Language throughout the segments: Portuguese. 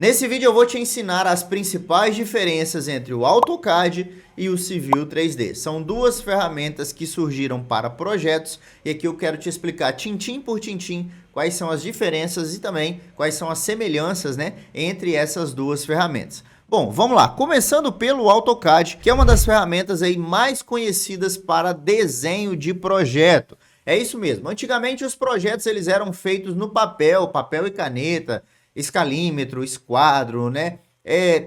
Nesse vídeo eu vou te ensinar as principais diferenças entre o AutoCAD e o Civil 3D. São duas ferramentas que surgiram para projetos e aqui eu quero te explicar tintim por tintim quais são as diferenças e também quais são as semelhanças, entre essas duas ferramentas. Bom, vamos lá. Começando pelo AutoCAD, que é uma das ferramentas aí mais conhecidas para desenho de projeto. É isso mesmo. Antigamente os projetos eles eram feitos no papel e caneta, escalímetro, esquadro,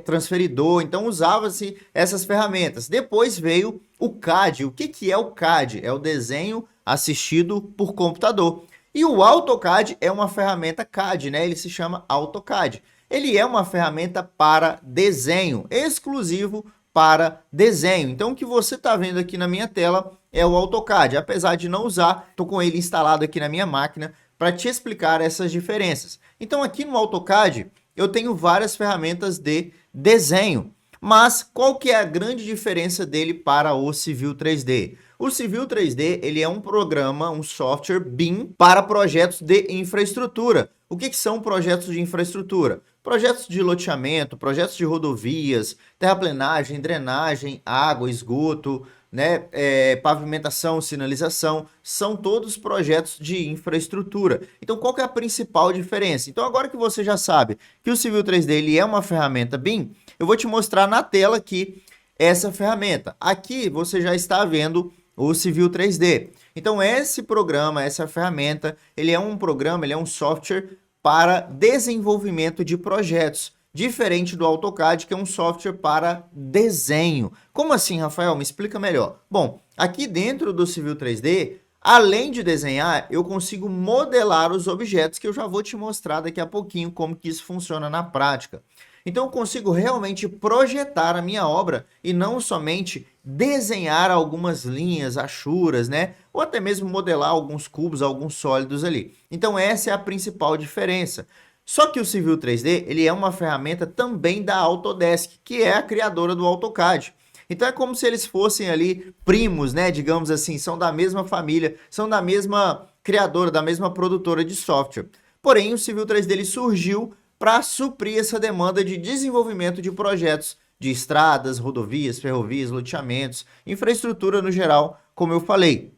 transferidor, então usava-se essas ferramentas. Depois veio o CAD. O que é o CAD? É o desenho assistido por computador. E o AutoCAD é uma ferramenta CAD, Ele se chama AutoCAD. Ele é uma ferramenta para desenho, exclusivo para desenho. Então, o que você está vendo aqui na minha tela é o AutoCAD. Apesar de não usar, estou com ele instalado aqui na minha máquina para te explicar essas diferenças. Então, aqui no AutoCAD, eu tenho várias ferramentas de desenho. Mas qual que é a grande diferença dele para o Civil 3D? O Civil 3D ele é um programa, um software BIM para projetos de infraestrutura. O que são projetos de infraestrutura? Projetos de loteamento, projetos de rodovias, terraplenagem, drenagem, água, esgoto, pavimentação, sinalização, são todos projetos de infraestrutura. Então, qual que é a principal diferença? Então, agora que você já sabe que o Civil 3D ele é uma ferramenta BIM, eu vou te mostrar na tela aqui essa ferramenta. Aqui você já está vendo o Civil 3D. Então, esse programa, essa ferramenta, ele é um software para desenvolvimento de projetos, diferente do AutoCAD, que é um software para desenho. Como assim, Rafael? Me explica melhor. Bom, aqui dentro do Civil 3D, além de desenhar, eu consigo modelar os objetos, que eu já vou te mostrar daqui a pouquinho como que isso funciona na prática. Então, eu consigo realmente projetar a minha obra e não somente desenhar algumas linhas, achuras, ou até mesmo modelar alguns cubos, alguns sólidos ali. Então, essa é a principal diferença. Só que o Civil 3D, ele é uma ferramenta também da Autodesk, que é a criadora do AutoCAD. Então, é como se eles fossem ali primos, digamos assim, são da mesma família, são da mesma criadora, da mesma produtora de software. Porém, o Civil 3D ele surgiu para suprir essa demanda de desenvolvimento de projetos de estradas, rodovias, ferrovias, loteamentos, infraestrutura no geral, como eu falei.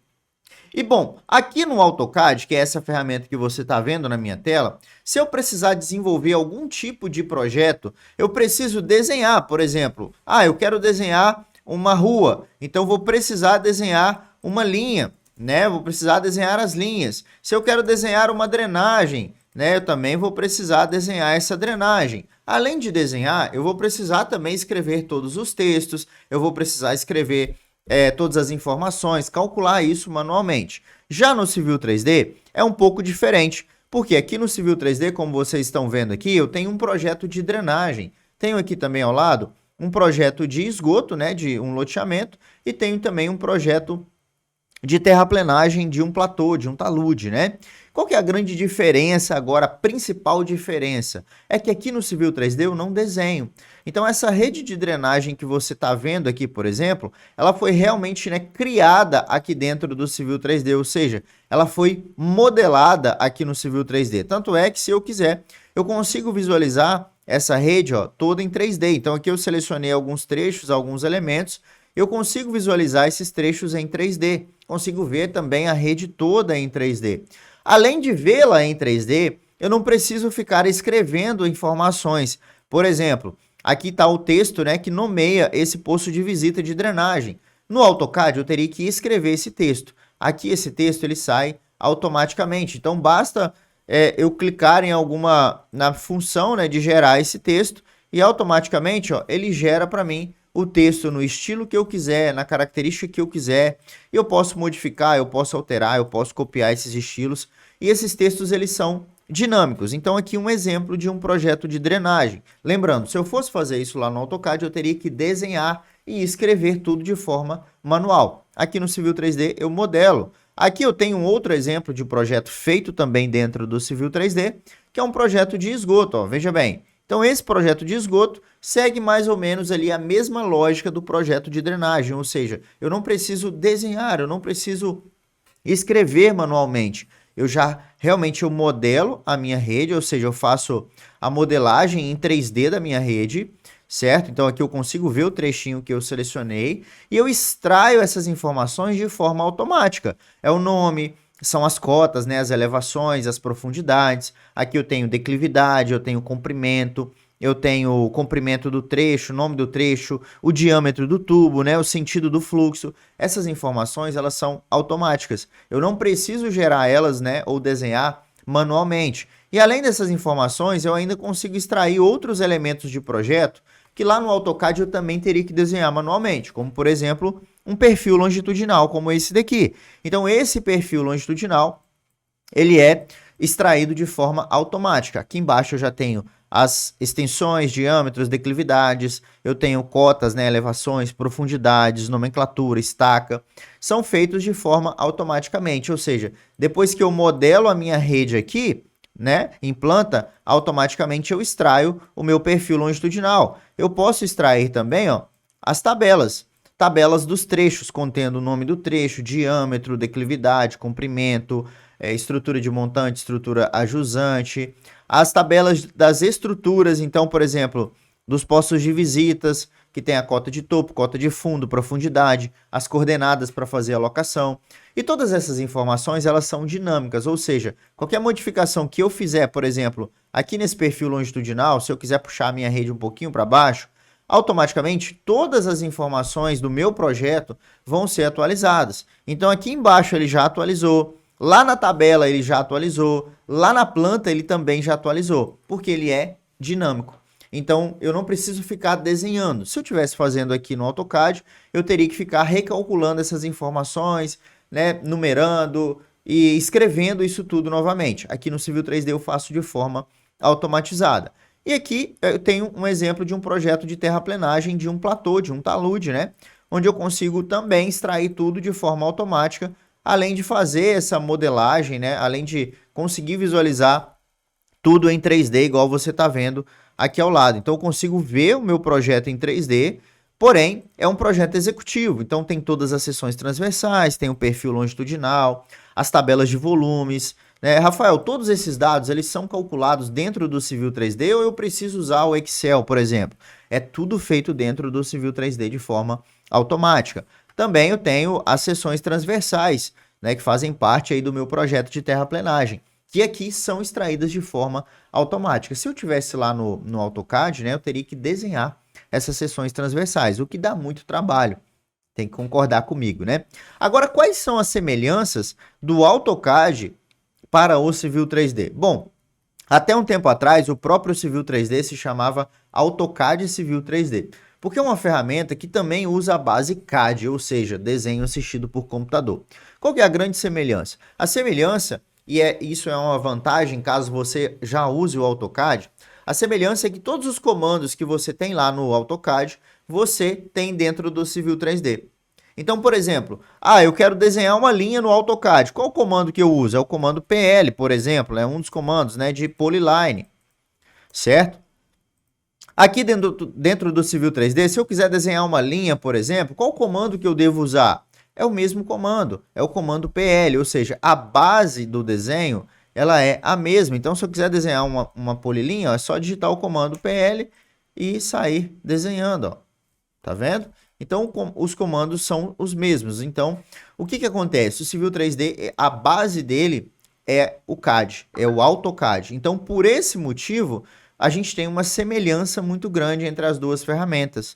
E bom, aqui no AutoCAD, que é essa ferramenta que você está vendo na minha tela, se eu precisar desenvolver algum tipo de projeto, eu preciso desenhar, por exemplo, eu quero desenhar uma rua, então vou precisar desenhar uma linha, vou precisar desenhar as linhas. Se eu quero desenhar uma drenagem, eu também vou precisar desenhar essa drenagem. Além de desenhar, eu vou precisar também escrever todos os textos, eu vou precisar escrever todas as informações, calcular isso manualmente. Já no Civil 3D é um pouco diferente, porque aqui no Civil 3D, como vocês estão vendo aqui, eu tenho um projeto de drenagem. Tenho aqui também ao lado um projeto de esgoto, de um loteamento, e tenho também um projeto de terraplenagem de um platô, de um talude, Qual que é a grande diferença agora, a principal diferença? É que aqui no Civil 3D eu não desenho. Então essa rede de drenagem que você está vendo aqui, por exemplo, ela foi realmente criada aqui dentro do Civil 3D, ou seja, ela foi modelada aqui no Civil 3D. Tanto é que se eu quiser, eu consigo visualizar essa rede toda em 3D. Então aqui eu selecionei alguns trechos, alguns elementos, eu consigo visualizar esses trechos em 3D, consigo ver também a rede toda em 3D. Além de vê-la em 3D, eu não preciso ficar escrevendo informações. Por exemplo, aqui está o texto que nomeia esse poço de visita de drenagem. No AutoCAD eu teria que escrever esse texto. Aqui esse texto ele sai automaticamente. Então basta eu clicar na função de gerar esse texto e automaticamente ele gera para mim o texto no estilo que eu quiser, na característica que eu quiser. Eu posso modificar, eu posso alterar, eu posso copiar esses estilos. E esses textos, eles são dinâmicos. Então, aqui um exemplo de um projeto de drenagem. Lembrando, se eu fosse fazer isso lá no AutoCAD, eu teria que desenhar e escrever tudo de forma manual. Aqui no Civil 3D, eu modelo. Aqui eu tenho um outro exemplo de projeto feito também dentro do Civil 3D, que é um projeto de esgoto. Veja bem. Então, esse projeto de esgoto segue mais ou menos ali a mesma lógica do projeto de drenagem, ou seja, eu não preciso desenhar, eu não preciso escrever manualmente. eu já realmente eu modelo a minha rede, ou seja, eu faço a modelagem em 3D da minha rede, certo? Então aqui eu consigo ver o trechinho que eu selecionei e eu extraio essas informações de forma automática. É o nome, são as cotas, né, as elevações, as profundidades. Aqui eu tenho declividade, eu tenho comprimento, eu tenho o comprimento do trecho, o nome do trecho, o diâmetro do tubo, né, o sentido do fluxo. Essas informações, elas são automáticas. Eu não preciso gerar elas, né, ou desenhar manualmente. E além dessas informações, eu ainda consigo extrair outros elementos de projeto que lá no AutoCAD eu também teria que desenhar manualmente, como por exemplo, um perfil longitudinal como esse daqui. Então esse perfil longitudinal, ele é extraído de forma automática. Aqui embaixo eu já tenho as extensões, diâmetros, declividades, eu tenho cotas, né, elevações, profundidades, nomenclatura, estaca, são feitos de forma automaticamente, ou seja, depois que eu modelo a minha rede aqui, né, em planta, automaticamente eu extraio o meu perfil longitudinal. Eu posso extrair também, ó, as tabelas dos trechos, contendo o nome do trecho, diâmetro, declividade, comprimento, estrutura de montante, estrutura ajusante, as tabelas das estruturas, então, por exemplo, dos postos de visitas, que tem a cota de topo, cota de fundo, profundidade, as coordenadas para fazer a alocação. E todas essas informações, elas são dinâmicas, ou seja, qualquer modificação que eu fizer, por exemplo, aqui nesse perfil longitudinal, se eu quiser puxar a minha rede um pouquinho para baixo, automaticamente todas as informações do meu projeto vão ser atualizadas. Então aqui embaixo ele já atualizou, lá na tabela ele já atualizou, lá na planta ele também já atualizou, porque ele é dinâmico. Então eu não preciso ficar desenhando. Se eu estivesse fazendo aqui no AutoCAD, eu teria que ficar recalculando essas informações, né, numerando e escrevendo isso tudo novamente. Aqui no Civil 3D eu faço de forma automatizada. E aqui eu tenho um exemplo de um projeto de terraplenagem de um platô, de um talude, né? Onde eu consigo também extrair tudo de forma automática, além de fazer essa modelagem, né? Além de conseguir visualizar tudo em 3D, igual você está vendo aqui ao lado. Então eu consigo ver o meu projeto em 3D, porém é um projeto executivo. Então tem todas as seções transversais, tem o perfil longitudinal, as tabelas de volumes, né? Rafael, todos esses dados, eles são calculados dentro do Civil 3D ou eu preciso usar o Excel, por exemplo? É tudo feito dentro do Civil 3D de forma automática. Também eu tenho as seções transversais, né, que fazem parte aí do meu projeto de terraplenagem, que aqui são extraídas de forma automática. Se eu tivesse lá no AutoCAD, né, eu teria que desenhar essas seções transversais, o que dá muito trabalho. Tem que concordar comigo, né? Agora, quais são as semelhanças do AutoCAD para o Civil 3D? Bom, até um tempo atrás, o próprio Civil 3D se chamava AutoCAD Civil 3D, porque é uma ferramenta que também usa a base CAD, ou seja, desenho assistido por computador. Qual que é a grande semelhança? A semelhança, e isso é uma vantagem caso você já use o AutoCAD, a semelhança é que todos os comandos que você tem lá no AutoCAD, você tem dentro do Civil 3D. Então, por exemplo, eu quero desenhar uma linha no AutoCAD. Qual o comando que eu uso? É o comando PL, por exemplo, é um dos comandos, né, de polyline, certo? Aqui dentro do Civil 3D, se eu quiser desenhar uma linha, por exemplo, qual o comando que eu devo usar? É o mesmo comando, é o comando PL, ou seja, a base do desenho, ela é a mesma. Então, se eu quiser desenhar uma polilinha, é só digitar o comando PL e sair desenhando, ó. Tá vendo? Então, os comandos são os mesmos. Então, o que acontece? O Civil 3D, a base dele é o CAD, é o AutoCAD. Então, por esse motivo, a gente tem uma semelhança muito grande entre as duas ferramentas.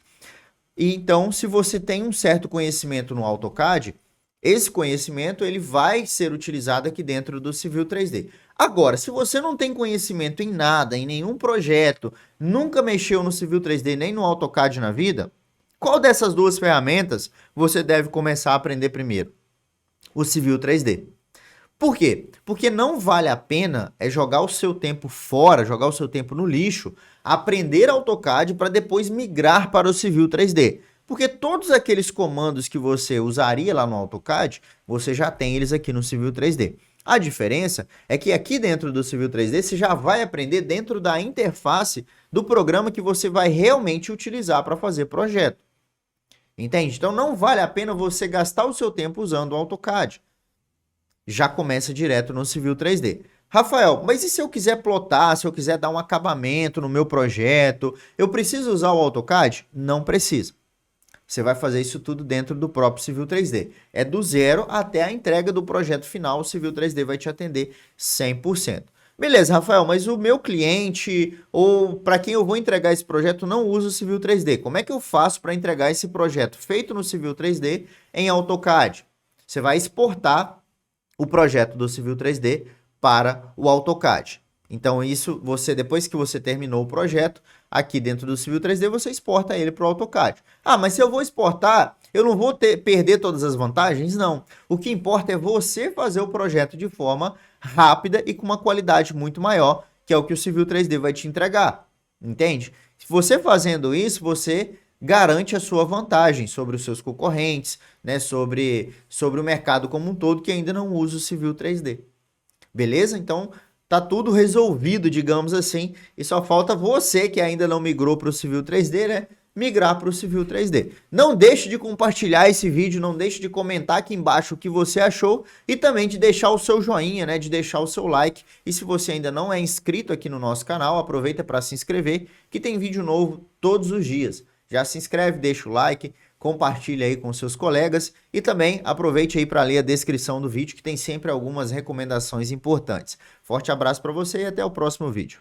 E então, se você tem um certo conhecimento no AutoCAD, esse conhecimento ele vai ser utilizado aqui dentro do Civil 3D. Agora, se você não tem conhecimento em nada, em nenhum projeto, nunca mexeu no Civil 3D nem no AutoCAD na vida, qual dessas duas ferramentas você deve começar a aprender primeiro? O Civil 3D. Por quê? Porque não vale a pena jogar o seu tempo fora, jogar o seu tempo no lixo, aprender AutoCAD para depois migrar para o Civil 3D. Porque todos aqueles comandos que você usaria lá no AutoCAD, você já tem eles aqui no Civil 3D. A diferença é que aqui dentro do Civil 3D você já vai aprender dentro da interface do programa que você vai realmente utilizar para fazer projeto. Entende? Então não vale a pena você gastar o seu tempo usando o AutoCAD. já começa direto no Civil 3D. Rafael, mas e se eu quiser plotar, se eu quiser dar um acabamento no meu projeto, eu preciso usar o AutoCAD? Não precisa. Você vai fazer isso tudo dentro do próprio Civil 3D. É do zero até a entrega do projeto final, o Civil 3D vai te atender 100%. Beleza, Rafael, mas o meu cliente ou para quem eu vou entregar esse projeto não usa o Civil 3D. Como é que eu faço para entregar esse projeto feito no Civil 3D em AutoCAD? Você vai exportar o projeto do Civil 3D para o AutoCAD. Então isso, depois que você terminou o projeto, aqui dentro do Civil 3D, você exporta ele para o AutoCAD. Ah, mas se eu vou exportar, eu não vou perder todas as vantagens? Não. O que importa é você fazer o projeto de forma rápida e com uma qualidade muito maior, que é o que o Civil 3D vai te entregar. Entende? Você fazendo isso, você garante a sua vantagem sobre os seus concorrentes, né, sobre o mercado como um todo que ainda não usa o Civil 3D. Beleza? Então, tá tudo resolvido, digamos assim, e só falta você que ainda não migrou para o Civil 3D, né? Migrar para o Civil 3D. Não deixe de compartilhar esse vídeo, não deixe de comentar aqui embaixo o que você achou e também de deixar o seu joinha, né? De deixar o seu like. E se você ainda não é inscrito aqui no nosso canal, aproveita para se inscrever, que tem vídeo novo todos os dias. Já se inscreve, deixa o like, compartilha aí com seus colegas e também aproveite aí para ler a descrição do vídeo que tem sempre algumas recomendações importantes. Forte abraço para você e até o próximo vídeo.